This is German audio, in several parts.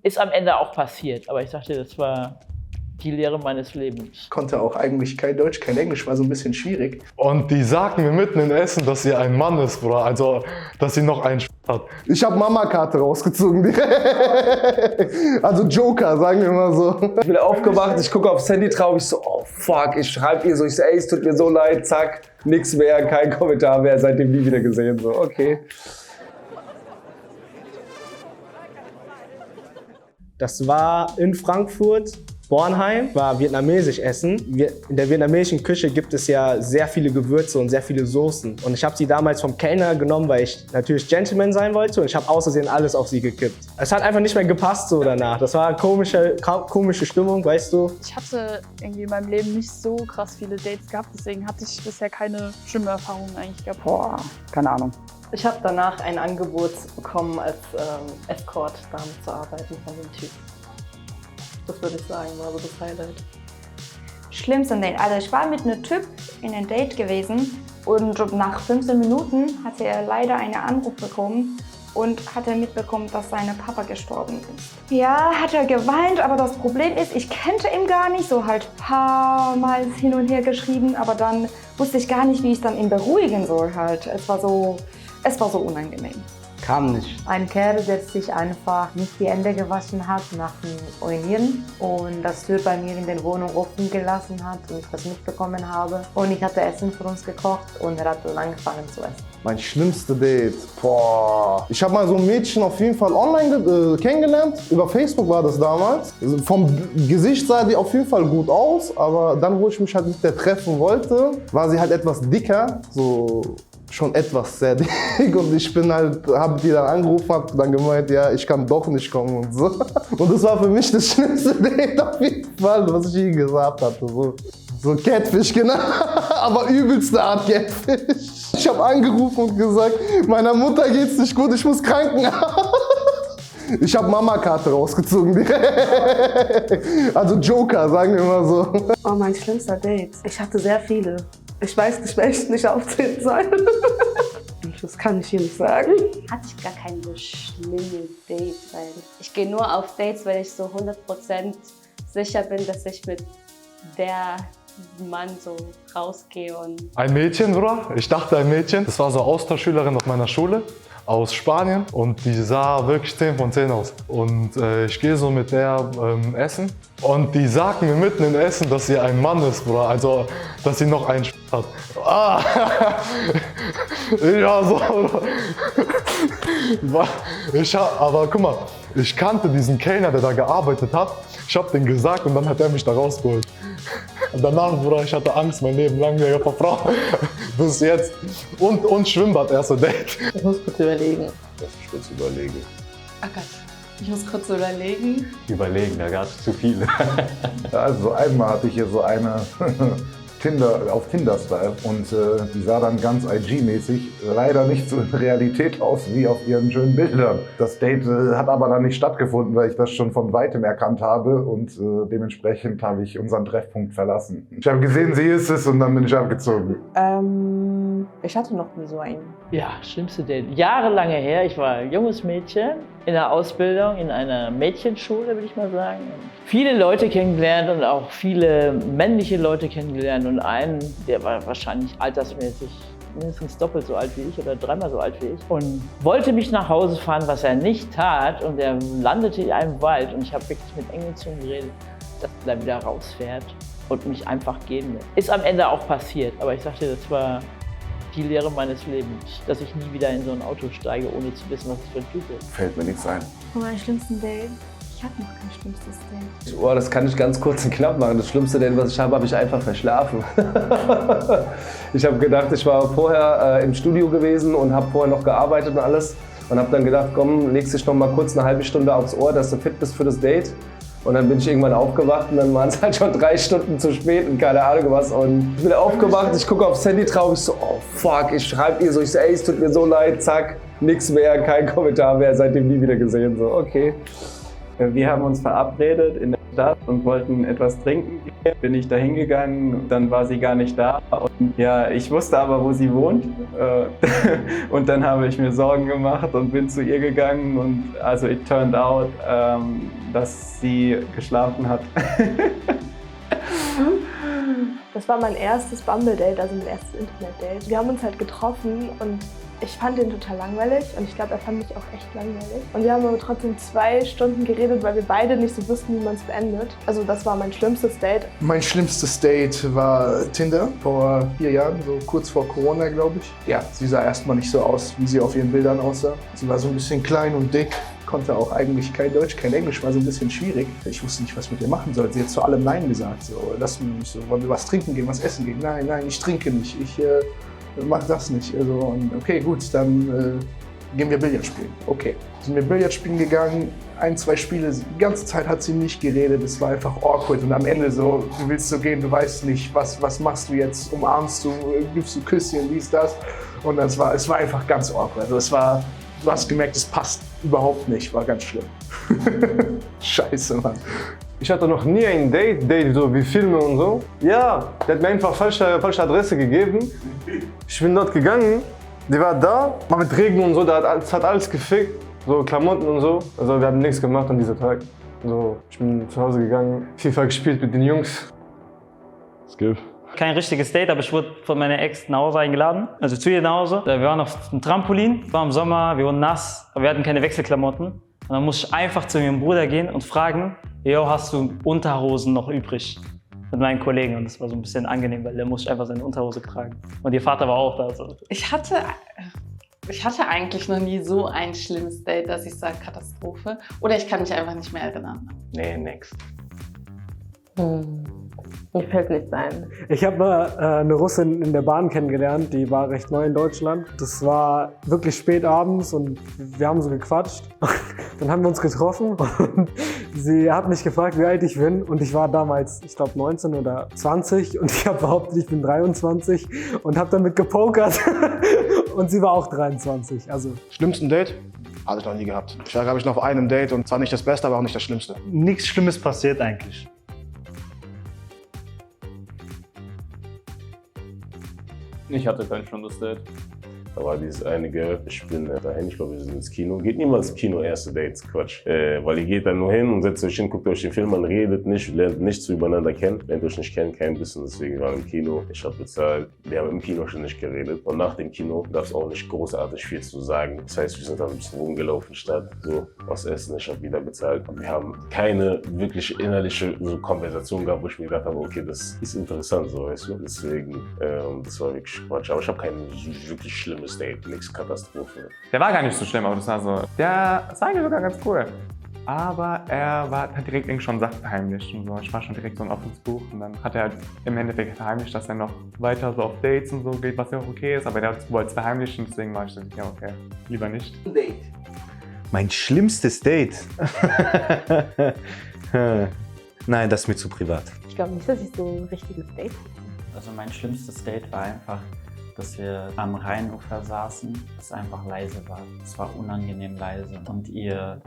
Ist am Ende auch passiert, aber ich dachte, das war die Lehre meines Lebens. Ich konnte auch eigentlich kein Deutsch, kein Englisch, war so ein bisschen schwierig. Und die sagten mir mitten in Essen, dass sie ein Mann ist, Bruder. Also, dass sie noch einen hat. Ich habe Mama-Karte rausgezogen. Also Joker, sagen wir mal so. Ich bin aufgewacht, ich gucke aufs Handy, traurig, so, oh fuck, ich schreibe ihr so, ich so, ey, es tut mir so leid, zack, nix mehr, kein Kommentar mehr, seitdem nie wieder gesehen, so, okay. Das war in Frankfurt, Bornheim, war vietnamesisch essen. In der vietnamesischen Küche gibt es ja sehr viele Gewürze und sehr viele Soßen. Und ich habe sie damals vom Kellner genommen, weil ich natürlich Gentleman sein wollte. Und ich habe aus Versehen alles auf sie gekippt. Es hat einfach nicht mehr gepasst so danach. Das war eine komische Stimmung, weißt du. Ich hatte irgendwie in meinem Leben nicht so krass viele Dates gehabt. Deswegen hatte ich bisher keine schlimme Erfahrungen eigentlich gehabt. Boah, keine Ahnung. Ich habe danach ein Angebot bekommen, als Escort-Dame zu arbeiten von dem Typ. Das würde ich sagen, war so das Highlight. Schlimmste Date. Also ich war mit einem Typ in einem Date gewesen und nach 15 Minuten hatte er leider einen Anruf bekommen und hat er mitbekommen, dass sein Papa gestorben ist. Ja, hat er geweint, aber das Problem ist, ich kannte ihn gar nicht, so halt ein paar Mal hin und her geschrieben, aber dann wusste ich gar nicht, wie ich dann ihn beruhigen soll halt. Es war so unangenehm. Kam nicht. Ein Kerl, der sich einfach nicht die Hände gewaschen hat nach dem Urinieren und das Tür bei mir in der Wohnung offen gelassen hat und ich das mitbekommen habe. Und ich hatte Essen für uns gekocht und er hat dann angefangen zu essen. Mein schlimmste Date, boah. Ich habe mal so ein Mädchen auf jeden Fall online kennengelernt. Über Facebook war das damals. Also vom Gesicht sah die auf jeden Fall gut aus, aber dann, wo ich mich halt mit der treffen wollte, war sie halt etwas dicker, so schon etwas sehr dick und ich bin halt, habe die dann angerufen, habe dann gemeint, ja, ich kann doch nicht kommen und so. Und das war für mich das schlimmste Date auf jeden Fall, was ich je gesagt hatte. So Catfish, genau, aber übelste Art Catfish. Ich habe angerufen und gesagt, meiner Mutter geht's nicht gut, ich muss Krankenhaus. Ich habe Mama-Karte rausgezogen. Also Joker, sagen wir mal so. Oh, mein schlimmster Date. Ich hatte sehr viele. Ich weiß nicht, welche nicht aufzählen soll. Das kann ich hier nicht sagen. Hatte ich gar keine schlimme Dates, weil ich gehe nur auf Dates, weil ich so 100% sicher bin, dass ich mit der Mann so rausgehe. Und Ein Mädchen, Bruder. Ich dachte ein Mädchen. Das war so eine Austauschschülerin auf meiner Schule aus Spanien und die sah wirklich 10 von 10 aus. Und ich gehe so mit der essen und die sagten mir mitten in Essen, dass sie ein Mann ist, Bruder. Also, dass sie noch einen hat. Ah. Ja, so. Aber guck mal, ich kannte diesen Kellner, der da gearbeitet hat. Ich habe den gesagt und dann hat er mich da rausgeholt. Und danach, Bruder, ich hatte Angst mein Leben lang wegen der Frau. Bis jetzt. Und Schwimmbad, erster Date. Ich muss kurz überlegen. oh Gott, ich muss kurz überlegen. Überlegen, da gab es zu viele. Ja, also einmal hatte ich hier so eine auf Tinder-Style und die sah dann ganz IG-mäßig leider nicht so in Realität aus wie auf ihren schönen Bildern. Das Date hat aber dann nicht stattgefunden, weil ich das schon von Weitem erkannt habe und dementsprechend habe ich unseren Treffpunkt verlassen. Ich habe gesehen, sie ist es und dann bin ich abgezogen. Ich hatte noch nie so einen. Ja, schlimmste Date. Jahrelange her, ich war ein junges Mädchen in der Ausbildung, in einer Mädchenschule, würde ich mal sagen. Viele Leute kennengelernt und auch viele männliche Leute kennengelernt und einen, der war wahrscheinlich altersmäßig mindestens doppelt so alt wie ich oder 3-mal so alt wie ich und wollte mich nach Hause fahren, was er nicht tat und er landete in einem Wald und ich habe wirklich mit engen Zungen geredet, dass er da wieder rausfährt und mich einfach gehen lässt. Ist am Ende auch passiert, aber ich sagte, das war die Lehre meines Lebens, dass ich nie wieder in so ein Auto steige, ohne zu wissen, was es für ein Typ ist. Fällt mir nichts ein. Von meinem schlimmsten Date? Ich hatte noch kein schlimmstes Date. Oh, das kann ich ganz kurz und knapp machen. Das schlimmste Date, was ich habe ich einfach verschlafen. Ich habe gedacht, ich war vorher im Studio gewesen und habe vorher noch gearbeitet und alles. Und habe dann gedacht, komm, legst dich noch mal kurz eine halbe Stunde aufs Ohr, dass du fit bist für das Date. Und dann bin ich irgendwann aufgewacht und dann waren es halt schon 3 Stunden zu spät und keine Ahnung was. Und ich bin aufgewacht, ich gucke aufs Handy, traurig, so, oh fuck, ich schreibe ihr so, ich so, ey, es tut mir so leid, zack, nix mehr, kein Kommentar mehr, seitdem nie wieder gesehen, so, okay. Wir haben uns verabredet in der Stadt und wollten etwas trinken. Bin ich da hingegangen, dann war sie gar nicht da. Und ja, ich wusste aber, wo sie wohnt. Und dann habe ich mir Sorgen gemacht und bin zu ihr gegangen. Und also it turned out, dass sie geschlafen hat. Das war mein erstes Bumble-Date, also mein erstes Internet-Date. Wir haben uns halt getroffen und ich fand ihn total langweilig und ich glaube, er fand mich auch echt langweilig. Und wir haben aber trotzdem 2 Stunden geredet, weil wir beide nicht so wussten, wie man es beendet. Also das war mein schlimmstes Date. Mein schlimmstes Date war Tinder vor 4 Jahren, so kurz vor Corona, glaube ich. Ja, sie sah erstmal nicht so aus, wie sie auf ihren Bildern aussah. Sie war so ein bisschen klein und dick, konnte auch eigentlich kein Deutsch, kein Englisch, war so ein bisschen schwierig. Ich wusste nicht, was ich mit ihr machen soll. Sie hat zu allem Nein gesagt. So, lass mich so, wollen wir was trinken gehen, was essen gehen? Nein, nein, ich trinke nicht. Ich mach das nicht. Also, und okay, gut, dann gehen wir Billard spielen. Okay. Sind wir Billard spielen gegangen, 1, 2 Spiele, die ganze Zeit hat sie nicht geredet, es war einfach awkward und am Ende so, du willst so gehen, du weißt nicht, was machst du jetzt, umarmst du, gibst du Küsschen, dies, das und es war einfach ganz awkward. Also du hast gemerkt, es passt überhaupt nicht, war ganz schlimm. Scheiße, Mann. Ich hatte noch nie ein Date so wie Filme und so. Ja, der hat mir einfach falsche Adresse gegeben. Ich bin dort gegangen, die war da, war mit Regen und so, es hat alles gefickt, so Klamotten und so. Also wir haben nichts gemacht an diesem Tag. So, ich bin zu Hause gegangen, FIFA gespielt mit den Jungs. Skip. Kein richtiges Date, aber ich wurde von meiner Ex nach Hause eingeladen, also zu ihr nach Hause. Wir waren auf dem Trampolin, war im Sommer, wir wurden nass, aber wir hatten keine Wechselklamotten. Und dann musste ich einfach zu meinem Bruder gehen und fragen, yo, hast du Unterhosen noch übrig? Mit meinen Kollegen und das war so ein bisschen angenehm, weil der musste einfach seine Unterhose tragen. Und ihr Vater war auch da. So. Ich hatte eigentlich noch nie so ein schlimmes Date, dass ich sage Katastrophe. Oder ich kann mich einfach nicht mehr erinnern. Nee, nix. Mir fällt nichts ein. Ich habe eine Russin in der Bahn kennengelernt, die war recht neu in Deutschland. Das war wirklich spät abends und wir haben so gequatscht. Dann haben wir uns getroffen und sie hat mich gefragt, wie alt ich bin. Und ich war damals, ich glaube 19 oder 20 und ich habe behauptet, ich bin 23 und habe damit gepokert. Und sie war auch 23. Also Schlimmsten Date? Hatte ich noch nie gehabt. Ich war, glaube ich, noch auf einem Date und zwar nicht das Beste, aber auch nicht das Schlimmste. Nichts Schlimmes passiert eigentlich. Ich hatte kein schlimmes Date. Da war dieses einige, ich bin dahin, ich glaube, wir sind ins Kino. Geht niemals ins Kino, erste Dates, Quatsch. Weil ihr geht dann nur hin und setzt euch hin, guckt euch den Film an, redet nicht, lernt nichts übereinander kennen. Lernt euch nicht kennen, kein Wissen, deswegen waren wir im Kino. Ich habe bezahlt, wir haben im Kino schon nicht geredet. Und nach dem Kino gab es auch nicht großartig viel zu sagen. Das heißt, wir sind dann ein bisschen rumgelaufen, statt so was essen, ich habe wieder bezahlt. Und wir haben keine wirklich innerliche so Konversation gehabt, wo ich mir gedacht habe, okay, das ist interessant, so, weißt du. Deswegen, das war wirklich Quatsch. Aber ich habe kein wirklich schlimmes Date, nichts Katastrophe. Der war gar nicht so schlimm, aber das war so, der ist eigentlich sogar ganz cool. Aber er hat direkt irgendwie schon Sachen verheimlicht und so. Ich war schon direkt so ein offenes Buch und dann hat er halt im Endeffekt verheimlicht, dass er noch weiter so auf Dates und so geht, was ja auch okay ist, aber der wollte es verheimlichen, deswegen war ich so, ja okay, lieber nicht. Date. Mein schlimmstes Date? Nein, das ist mir zu privat. Ich glaube nicht, dass ich so ein richtiges Date hatte. Also mein schlimmstes Date war einfach, dass wir am Rheinufer saßen, es einfach leise war. Es war unangenehm leise und ihr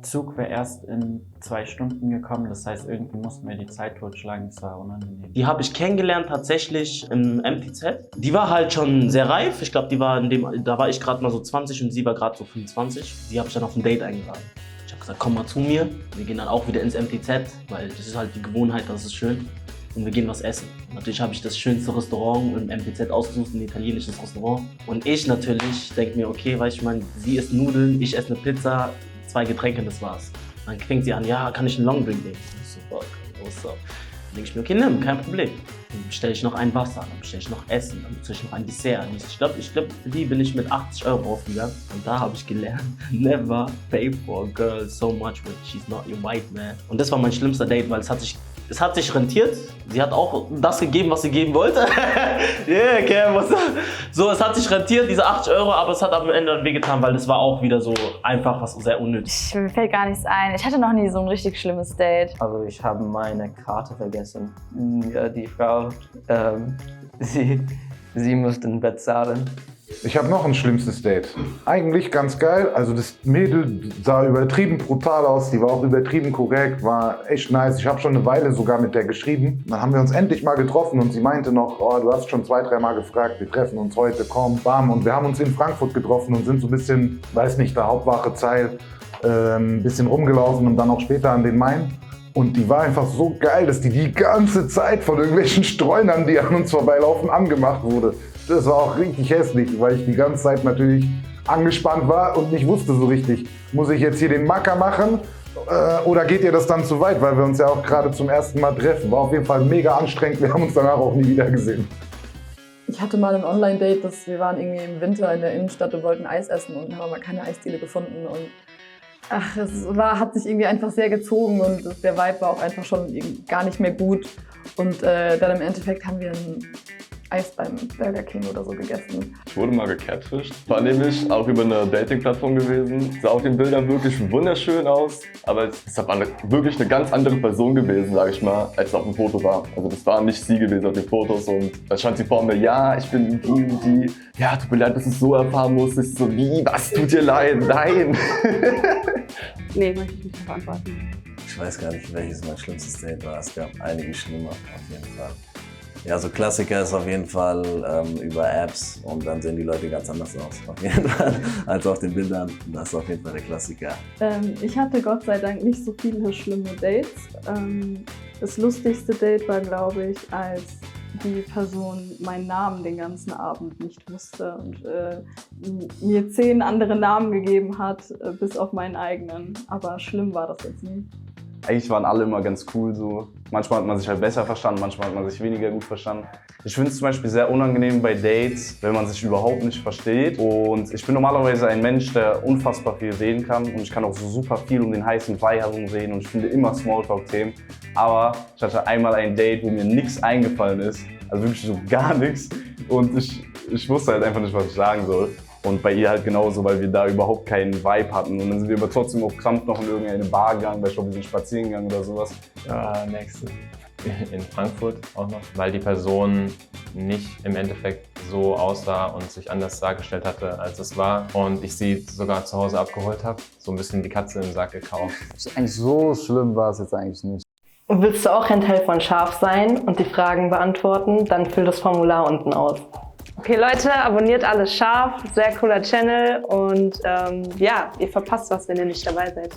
Zug wäre erst in 2 Stunden gekommen, das heißt, irgendwie mussten wir die Zeit totschlagen, es war unangenehm. Die habe ich kennengelernt tatsächlich im MTZ. Die war halt schon sehr reif, ich glaube, da war ich gerade mal so 20 und sie war gerade so 25. Die habe ich dann auf ein Date eingeladen. Ich habe gesagt, komm mal zu mir, wir gehen dann auch wieder ins MTZ, weil das ist halt die Gewohnheit, das ist schön. Und wir gehen was essen. Natürlich habe ich das schönste Restaurant im MTZ ausgesucht, ein italienisches Restaurant. Und ich natürlich denke mir, okay, weißt du, ich meine, sie isst Nudeln, ich esse eine Pizza, 2 Getränke, das war's. Dann fängt sie an, ja, kann ich einen Longdrink nehmen? Ich so, fuck, what's up? Dann denke ich mir, okay, nimm, kein Problem. Dann bestelle ich noch ein Wasser, dann bestelle ich noch Essen, dann bestelle ich noch ein Dessert. Ich glaube, für die bin ich mit 80 € ausgegangen. Und da habe ich gelernt, never pay for a girl so much when she's not your white man. Und das war mein schlimmster Date, weil es hat sich rentiert. Sie hat auch das gegeben, was sie geben wollte. Yeah, Cam, so, es hat sich rentiert, diese 80 €, aber es hat am Ende dann wehgetan, weil das war auch wieder so einfach was sehr unnötig. Mir fällt gar nichts ein. Ich hatte noch nie so ein richtig schlimmes Date. Also ich habe meine Karte vergessen. Ja, die Frau, sie musste ein Bett zahlen. Ich habe noch ein schlimmstes Date. Eigentlich ganz geil. Also das Mädel sah übertrieben brutal aus, die war auch übertrieben korrekt, war echt nice. Ich habe schon eine Weile sogar mit der geschrieben. Dann haben wir uns endlich mal getroffen und sie meinte noch, oh, du hast schon 2, 3 Mal gefragt, wir treffen uns heute, komm, bam. Und wir haben uns in Frankfurt getroffen und sind so ein bisschen, weiß nicht, der Hauptwache Zeil, ein bisschen rumgelaufen und dann auch später an den Main. Und die war einfach so geil, dass die ganze Zeit von irgendwelchen Streunern, die an uns vorbeilaufen, angemacht wurde. Das war auch richtig hässlich, weil ich die ganze Zeit natürlich angespannt war und nicht wusste so richtig, muss ich jetzt hier den Macker machen oder geht ihr das dann zu weit, weil wir uns ja auch gerade zum ersten Mal treffen. War auf jeden Fall mega anstrengend, wir haben uns danach auch nie wieder gesehen. Ich hatte mal ein Online-Date, wir waren irgendwie im Winter in der Innenstadt und wollten Eis essen und haben aber keine Eisdiele gefunden. Und hat sich irgendwie einfach sehr gezogen und der Vibe war auch einfach schon gar nicht mehr gut. Und dann im Endeffekt haben wir ein Eis beim Burger King oder so gegessen. Ich wurde mal gecatfischt. War nämlich auch über eine Dating-Plattform gewesen. Sah auf den Bildern wirklich wunderschön aus, aber es ist aber wirklich eine ganz andere Person gewesen, sage ich mal, als es auf dem Foto war. Also das war nicht sie gewesen auf den Fotos und da stand sie vor mir, ja, ich bin die und die. Ja, tut mir leid, dass du es so erfahren musstest. So wie, was tut dir leid? Nein! Nee, möchte ich nicht beantworten. Ich weiß gar nicht, welches mein schlimmstes Date war. Es gab einige schlimmer, auf jeden Fall. Ja, so Klassiker ist auf jeden Fall über Apps und dann sehen die Leute ganz anders aus, auf jeden Fall, als auf den Bildern. Das ist auf jeden Fall der Klassiker. Ich hatte Gott sei Dank nicht so viele schlimme Dates. Das lustigste Date war, glaube ich, als die Person meinen Namen den ganzen Abend nicht wusste und mir 10 andere Namen gegeben hat, bis auf meinen eigenen. Aber schlimm war das jetzt nie. Eigentlich waren alle immer ganz cool so. Manchmal hat man sich halt besser verstanden, manchmal hat man sich weniger gut verstanden. Ich finde es zum Beispiel sehr unangenehm bei Dates, wenn man sich überhaupt nicht versteht. Und ich bin normalerweise ein Mensch, der unfassbar viel reden kann. Und ich kann auch so super viel um den heißen Brei herum reden und ich finde immer Smalltalk-Themen. Aber ich hatte einmal ein Date, wo mir nichts eingefallen ist. Also wirklich so gar nichts. Und ich wusste halt einfach nicht, was ich sagen soll. Und bei ihr halt genauso, weil wir da überhaupt keinen Vibe hatten. Und dann sind wir aber trotzdem auf Krampf noch in irgendeine Bar gegangen, weil ich glaube, wir sind spazieren gegangen oder sowas. Nächste. In Frankfurt auch noch, weil die Person nicht im Endeffekt so aussah und sich anders dargestellt hatte, als es war. Und ich sie sogar zu Hause abgeholt habe. So ein bisschen die Katze im Sack gekauft. Eigentlich so schlimm war es jetzt eigentlich nicht. Und willst du auch ein Teil von Scharf sein und die Fragen beantworten, dann füll das Formular unten aus. Okay Leute, abonniert alles Scharf, sehr cooler Channel und ja, ihr verpasst was, wenn ihr nicht dabei seid.